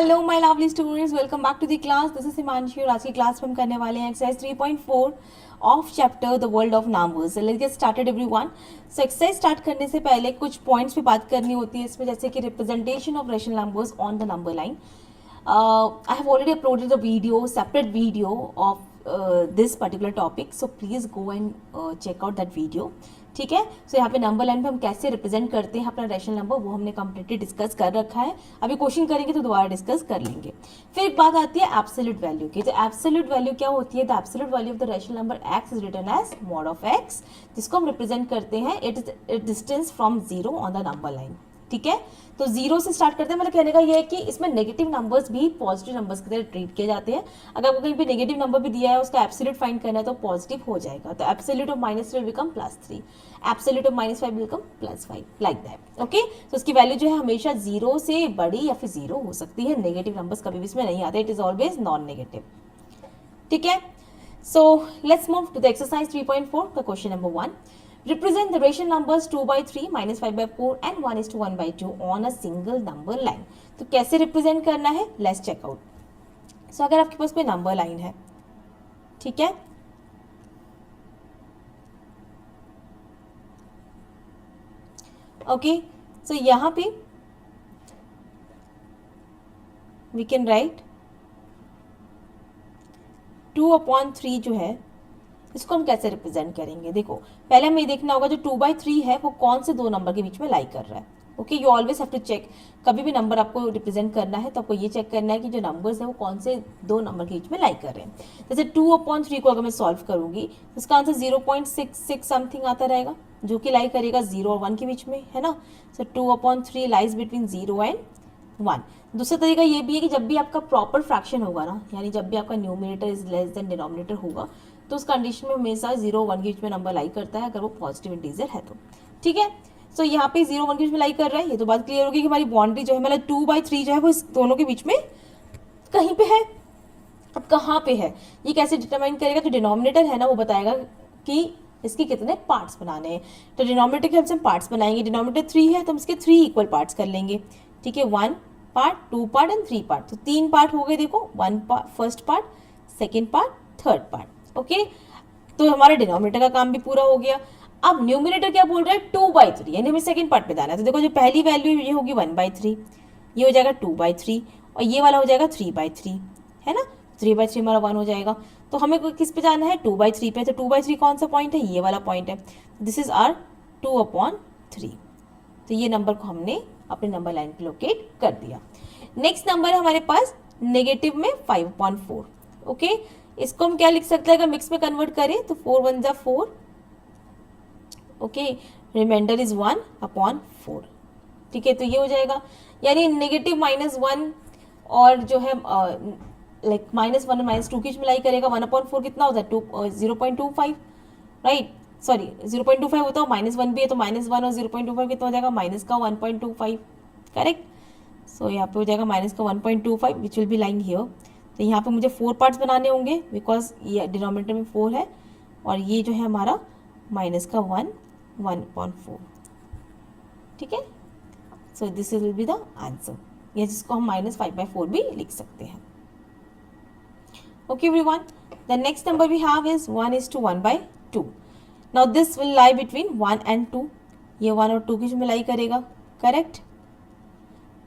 Hello my lovely students, welcome back to the class. This is Himanshi और आज की class में हम करने वाले हैं exercise 3.4 of chapter the world of numbers. Let's get started everyone. So exercise start करने से पहले कुछ पॉइंट्स पे बात करनी होती है इसमें, जैसे कि representation of rational numbers on the number line. I have already uploaded a video, separate video of this particular topic, so please go and check out that video. ठीक है। सो यहाँ पे नंबर लाइन पे हम कैसे रिप्रेजेंट करते हैं अपना रेशनल नंबर, वो हमने कम्प्लीटली डिस्कस कर रखा है। अभी क्वेश्चन करेंगे तो दोबारा डिस्कस कर लेंगे। फिर एक बात आती है एब्सोल्यूट वैल्यू की। तो एब्सोल्यूट वैल्यू क्या होती है? The absolute value of the rational number x is written as mod of x, जिसको हम रिप्रेजेंट करते हैं it is distance from zero on the number line. ठीक है। तो जीरो से स्टार्ट करते हैं, मतलब कहने का ये है कि इसमें नेगेटिव नंबर्स भी पॉजिटिव नंबर्स की तरह ट्रीट किए जाते हैं। अगर आपको कहीं पे नेगेटिव नंबर भी दिया है, उसका एब्सोल्यूट फाइंड करना है तो पॉजिटिव हो जाएगा। तो absolute of -3 will become +3, absolute of -5 will become +5, like that. Okay. तो इसकी वैल्यू जो है हमेशा जीरो से बड़ी या फिर जीरो हो सकती है। नेगेटिव नंबर्स कभी भी इसमें नहीं आते, it is always non negative. ठीक है। So let's move to the exercise 3.4 का question number 1। Represent the rational numbers 2/3, -5/4 and 1:1/2 on a single number line. तो कैसे रिप्रेजेंट करना है? Let's check out. सो अगर आपके पास कोई नंबर लाइन है, ठीक है, ओके, सो यहाँ पे वी कैन राइट 2/3 जो है इसको हम कैसे रिप्रेजेंट करेंगे। देखो, पहले हमें ये देखना होगा जो 2/3 है वो कौन से दो नंबर के बीच में लाई कर रहा है। Okay, you always have to check. कभी भी नंबर आपको रिप्रेजेंट करना है तो आपको ये चेक करना है कि जो नंबर्स है वो कौन से दो नंबर के बीच में लाई कर रहे हैं। जैसे 2/3 को अगर मैं सॉल्व करूंगी तो इसका आंसर 0.66 समथिंग आता रहेगा, जो कि लाई करेगा 0 और 1 के बीच में, है ना। सो 2/3 लाइज बिटवीन 0 एंड 1। दूसरा तरीका ये भी है कि जब भी आपका प्रॉपर फ्रैक्शन होगा ना, यानी जब भी आपका numerator is less than denominator होगा, तो उस कंडीशन में हमेशा 0 1 के बीच में नंबर लाई करता है, अगर वो पॉजिटिव इंटीजर है तो। ठीक है। सो यहाँ पे 0 1 के बीच में लाई कर रहा है, ये तो बात क्लियर होगी कि हमारी बाउंड्री जो है, मतलब 2/3 जो है वो इस दोनों के बीच में कहीं पे है। अब कहाँ पे है ये कैसे डिटरमाइन करेगा? तो डिनोमिनेटर है ना, वो बताएगा कि इसके कितने पार्ट्स बनाने हैं। तो डिनोमिनेटर के हमसे पार्ट्स बनाएंगे। डिनोमिनेटर 3 है तो हम इसके 3 इक्वल पार्ट्स कर लेंगे। ठीक है, 1 पार्ट, 2 पार्ट एंड 3 पार्ट। तो 3 पार्ट हो गए। देखो, 1 part, first part, second part, third part. Okay, तो हमारे डिनोमिनेटर का काम भी पूरा हो गया। अब न्यूमिनेटर क्या बोल रहा है? 2/3, यानी हमें सेकंड पार्ट पे जाना है। तो देखो, जो पहली वैल्यू ये होगी 1/3, ये हो जाएगा 2/3 और ये वाला हो जाएगा 3/3, है ना। 3/3 हमारा 1 हो जाएगा। तो हमें किस पे जाना है? 2/3 पे। तो 2/3 कौन सा पॉइंट है? ये वाला पॉइंट है। This is R 2/3। तो ये नंबर को हमने अपने नंबर लाइन पे लोकेट कर दिया। नेक्स्ट नंबर है हमारे पास नेगेटिव में 5/4। ओके, इसको हम क्या लिख सकते हैं अगर मिक्स में कन्वर्ट करें? तो 4 1 जा 4। Okay, reminder is 1/4। ठीक है, तो ये हो जाएगा, यानी नेगेटिव -1 और जो है लाइक -1 और -2 की मिलाई करेगा। 1/4 कितना होता है? 0.25, राइट। सॉरी, 0.25 होता है, -1 भी है तो -1 और 0.25 कितना हो जाएगा? माइनस का 1.25, करेक्ट। सो यहाँ पे हो जाएगा माइनस का 1.25 which will be lying here. तो यहाँ पे मुझे 4 पार्ट्स बनाने होंगे बिकॉज ये डिनोमिनेटर में 4 है और ये जो है हमारा माइनस का 1/4। ठीक है। So this will be the answer, या जिसको हम -5/4 भी लिख सकते हैं। Okay everyone, the next number we have is 1:1/2। Now this will lie between 1 and 2। ये 1 और 2 की में लाई करेगा, करेक्ट।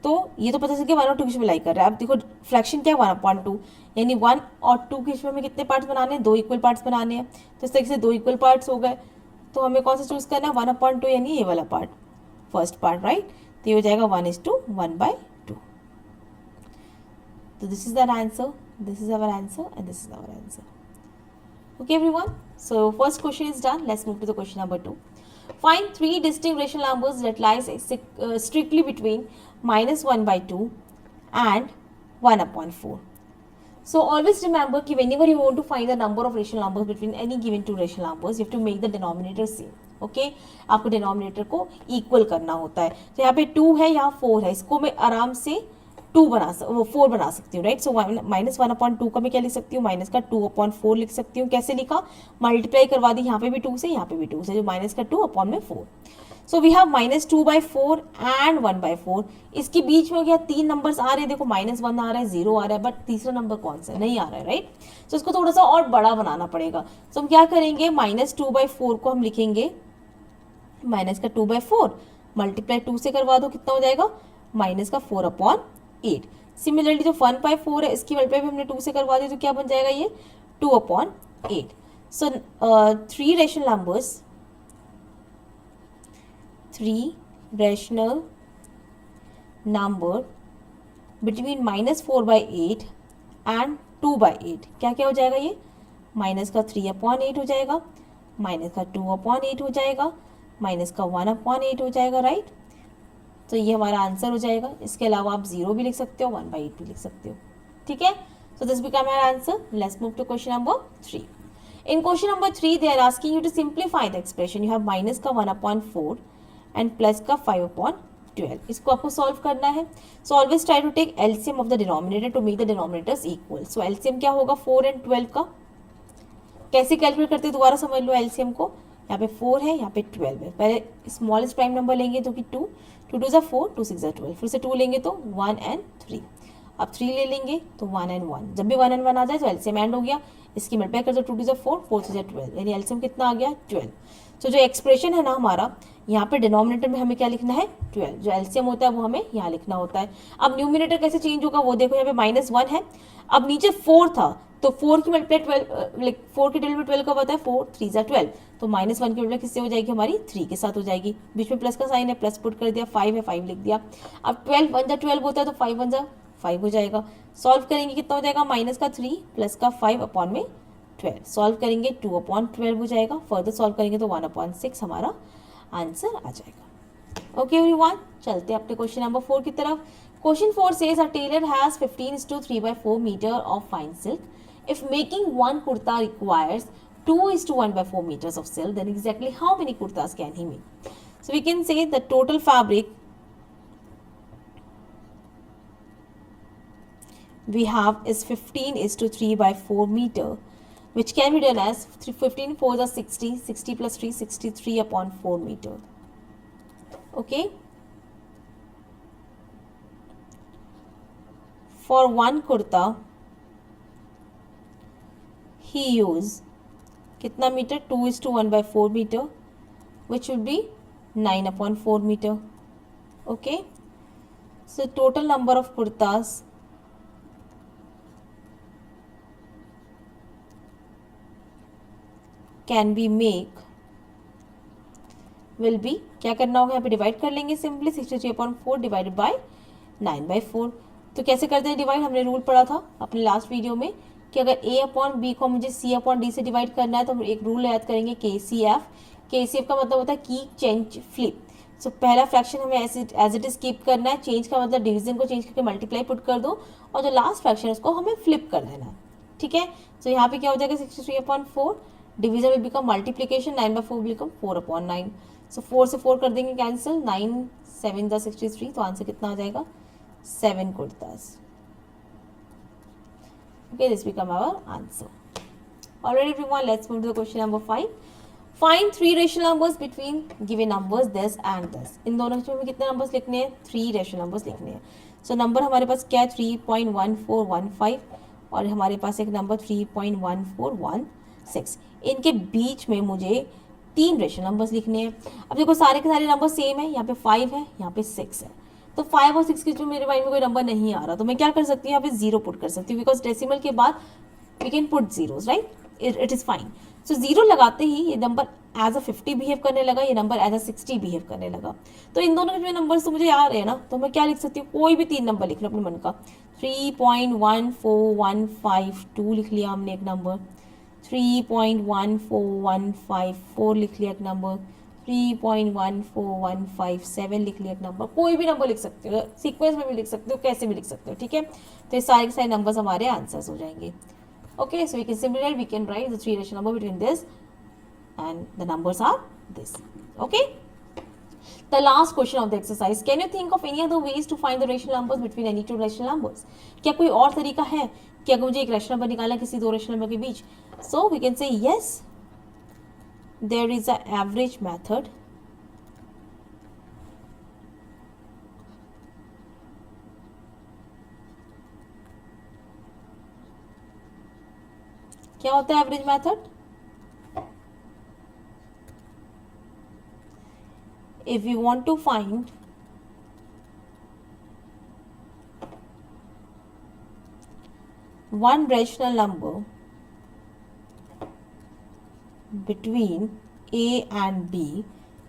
तो ये तो पता चल गया 1 और 2 की मिलाई कर रहा है। अब देखो, फ्रैक्शन क्या है? 1/2, यानी 1 और 2 के में कितने पार्ट्स बनाने हैं? 2 इक्वल पार्ट्स बनाने हैं। तो इस तरीके से 2 इक्वल पार्ट्स हो गए। तो हमें कौन सा चूज करना है? 1/2, यानी ये वाला पार्ट, फर्स्ट पार्ट, राइट। तो ये हो जाएगा 1:1/2। तो this is the answer, this is our answer and this is our answer. Okay everyone, so first question is done. Let's move to the question number 2. Find 3 distinct rational numbers that lies strictly between -1/2 and 1/4. So always remember कि whenever you want to find the number of rational numbers between any given two rational numbers, you have to make the denominator same. Okay? आपको denominator को equal करना होता है। तो यहाँ पे 2 है, यहाँ 4 है, इसको मैं आराम से 4 बना सकती हूँ, राइट। सो -1/2 का मैं क्या लिख सकती हूँ? माइनस का 2/4 लिख सकती हूँ। कैसे लिखा? मल्टीप्लाई करवा दी, यहाँ पे भी 2 से, यहाँ पे भी 2 से, जो माइनस का 2/4। So we have -2/4 and 1/4. इसके बीच में क्या 3 नंबर्स आ रहे हैं, देखो -1 आ रहा है, 0 आ रहा है, बट तीसरा नंबर कौन सा नहीं आ रहा है, राइट. सो इसको थोड़ा सा और बड़ा बनाना पड़ेगा. सो हम क्या करेंगे, -2/4 को हम लिखेंगे -2/4 मल्टीप्लाई 2 से करवा दो, कितना हो जाएगा -4/8. सिमिलरली जो 1/4 है इसकी मल्टीप्लाई भी हमने 2 से करवा दी, तो क्या बन जाएगा ये 2/8. सो 3 rational numbers, 3 rational number between -4/8 and 2/8. क्या क्या हो जाएगा, ये माइनस का 3/8 हो जाएगा, माइनस का 2/8 हो जाएगा, माइनस का 1/8 हो जाएगा, राइट. तो ये हमारा आंसर हो जाएगा. इसके अलावा आप 0 भी लिख सकते हो, 1/8 भी लिख सकते हो. ठीक है. So this become our answer. Let's move to question number 3. In question number 3, they are asking you to simplify the expression. You have minus का 1/4 and plus का 5/12. इसको आपको solve करना है. So always try to take LCM of the denominator to make the denominators equal. So LCM क्या होगा 4 and 12 का. कैसे कैलकुलेट करते हैं दोबारा समझ लो LCM को. यहाँ पे 4 है, यहाँ पे 12 है. पहले स्मॉलेस्ट प्राइम नंबर लेंगे जो कि 2, 2 2 4, 2 6 12. फिर से 2 लेंगे तो 1 and 3. अब 3 ले लेंगे तो 1 and 1. जब भी 1 and 1 आ जाए तो LCM एंड हो गया. इसकी मल्टीप्लाई कर दो 2 2 4, 4 3 12, यानी एलसीएम कितना आ गया 12. तो जो एक्सप्रेशन है ना हमारा, यहाँ पे डिनोमिनेटर में हमें क्या लिखना है 12. जो एलसीएम होता है वो हमें यहाँ लिखना होता है. अब न्यूमिनेटर कैसे चेंज होगा वो देखो, यहाँ पे -1 है. अब नीचे 4 था तो 4 की मल्टीप्लाई 12, 4 के टेबल में 12 कब आता है 4 3 12. तो -1 की मल्टीप्लाई किससे हो जाएगी हमारी 3 के साथ हो जाएगी. बीच में प्लस का साइन है, प्लस पुट कर दिया. 5 है, 5 लिख दिया. अब 12 1 जा 12 होता है तो 5 1 जा 5 हो जाएगा. सॉल्व करेंगे कितना हो जाएगा माइनस का 3 प्लस का 5 अपॉन में 12. सॉल्व करेंगे 2/12 हो जाएगा. फर्दर सॉल्व करेंगे तो 1/6 हमारा आंसर आ जाएगा. ओके एवरीवन, चलते हैं अपने क्वेश्चन नंबर 4 की तरफ. Question 4 says a tailor has 15:3/4 metre of fine silk. If making one kurta requires 2:1/4 meters of silk, then exactly how many kurtas can he make? So we can say the total fabric we have is 15:3/4 meter, which can be done as 15 4s are 60, 60 plus 3, 63/4 meter. Okay. For one kurta, he used कितना metre 2:1/4 meter, which will be 9/4 meter. Okay. So total number of kurtas can be make will be, क्या करना होगा यहाँ पे divide कर लेंगे simply. 63/4 divided by 9/4. तो कैसे करते हैं डिवाइड, हमने रूल पढ़ा था अपने लास्ट वीडियो में कि अगर a/b को मुझे c/d से डिवाइड करना है तो हम एक रूल याद करेंगे KCF. KCF का मतलब होता है की चेंज फ्लिप. सो पहला फ्रैक्शन हमें एज इट इज कीप करना है. चेंज का मतलब डिवीजन को चेंज करके मल्टीप्लाई पुट कर दो और जो लास्ट फ्रैक्शन है उसको हमें फ्लिप कर देना है. ठीक है. सो यहाँ पे क्या हो जाएगा 63/4 division will become multiplication, 9/4 will become 4/9. सो 4 से 4 कर देंगे कैंसिल, 9 7 द 63. तो आंसर कितना आ जाएगा 7 kurtas. Okay, this become our answer. Alright everyone, let's move to the question number 5. Find 3 rational numbers between given numbers this and this. इन दोनों में हमें कितने नंबर्स लिखने हैं 3 rational numbers लिखने हैं. So नंबर हमारे पास क्या है 3.1415 और हमारे पास एक नंबर 3.1416. इनके बीच में मुझे 3 रेशनल नंबर्स लिखने हैं. अब देखो सारे के सारे नंबर सेम है. यहाँ पे 5 है, यहाँ पे 6 है. तो 5 और 6 के जो मेरे माइंड में कोई नंबर नहीं आ रहा तो मैं क्या कर सकती हूँ यहाँ पे 0 पुट कर सकती हूँ, बिकॉज डेसिमल के बाद we can put zeros, right. It is fine. So 0 लगाते ही ये नंबर एज अ 50 बिहेव करने लगा, ये नंबर एज अ 60 बिहेव करने लगा. तो इन दोनों के नंबर्स तो मुझे आ रहे हैं ना, तो मैं क्या लिख सकती हूँ कोई भी 3 नंबर लिख लो अपने मन का. 3.14152 लिख लिया हमने एक नंबर. 3.14154 लिख लिया एक नंबर. 3.14157 लिख लिया एक नंबर. कोई भी नंबर लिख सकते हो, सीक्वेंस में भी लिख सकते हो, कैसे भी लिख सकते हो. ठीक है. तो ये सारे के सारे नंबर्स हमारे आंसर्स हो जाएंगे. Okay. So we can simply write, we can write the 3 rational number between this and the numbers are this. Okay. The last question of the exercise. Can you think of any other ways to find the rational numbers between any two rational numbers? क्या कोई और तरीका है कि अगर मुझे एक rational number निकालना है किसी दो रेशनल नंबर के बीच? So we can say yes. There is an average method क्या होता है average method? If you want to find one rational number between a and b,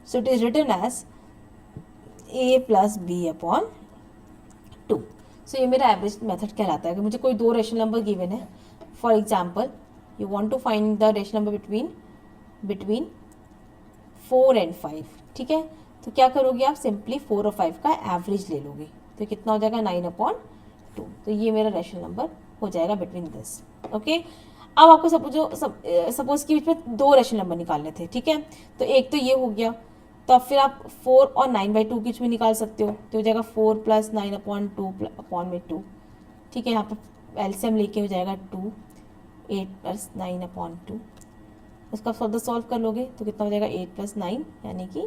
so it is written as a plus b upon 2. सो ये मेरा average method कहलाता है कि मुझे कोई दो रेशनल नंबर गिवन है. For example you want to find the rational number between 4 and 5. ठीक है, तो क्या करोगे आप? सिंपली 4 और 5 का एवरेज ले लोगे, तो कितना हो जाएगा? 9/2. तो ये मेरा रेशनल नंबर हो जाएगा बिटवीन दिस. ओके, अब आपको सपोज कि बीच में दो रेशनल नंबर निकालने थे. ठीक है, तो एक तो ये हो गया, तो अब फिर आप 4 और 9/2 बीच में निकाल सकते हो, तो हो जाएगा 4 + 9/2 अपॉन में 2. ठीक है, यहाँ पर एलसीएम लेके हो जाएगा 2, 8 + 9/2. उसका फर्दर सॉल्व कर लोगे तो कितना हो जाएगा? 8 + 9 यानी कि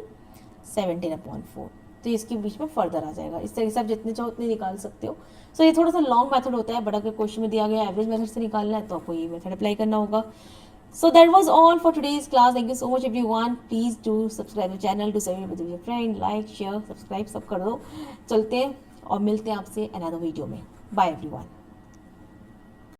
17/4. तो इसके बीच में फर्दर आ जाएगा. इस तरीके से आप जितने चाहो उतने निकाल सकते हो. सो ये थोड़ा सा लॉन्ग मेथड होता है, बट अगर क्वेश्चन में दिया गया एवरेज मेथड से निकालना है तो आपको ये मेथड अप्लाई करना होगा. So that was all for today's class. Thank you so much everyone. Please do subscribe the channel, do share with your friend, like share subscribe सब कर दो. चलते हैं और मिलते हैं आपसे अनदर वीडियो में. Bye everyone.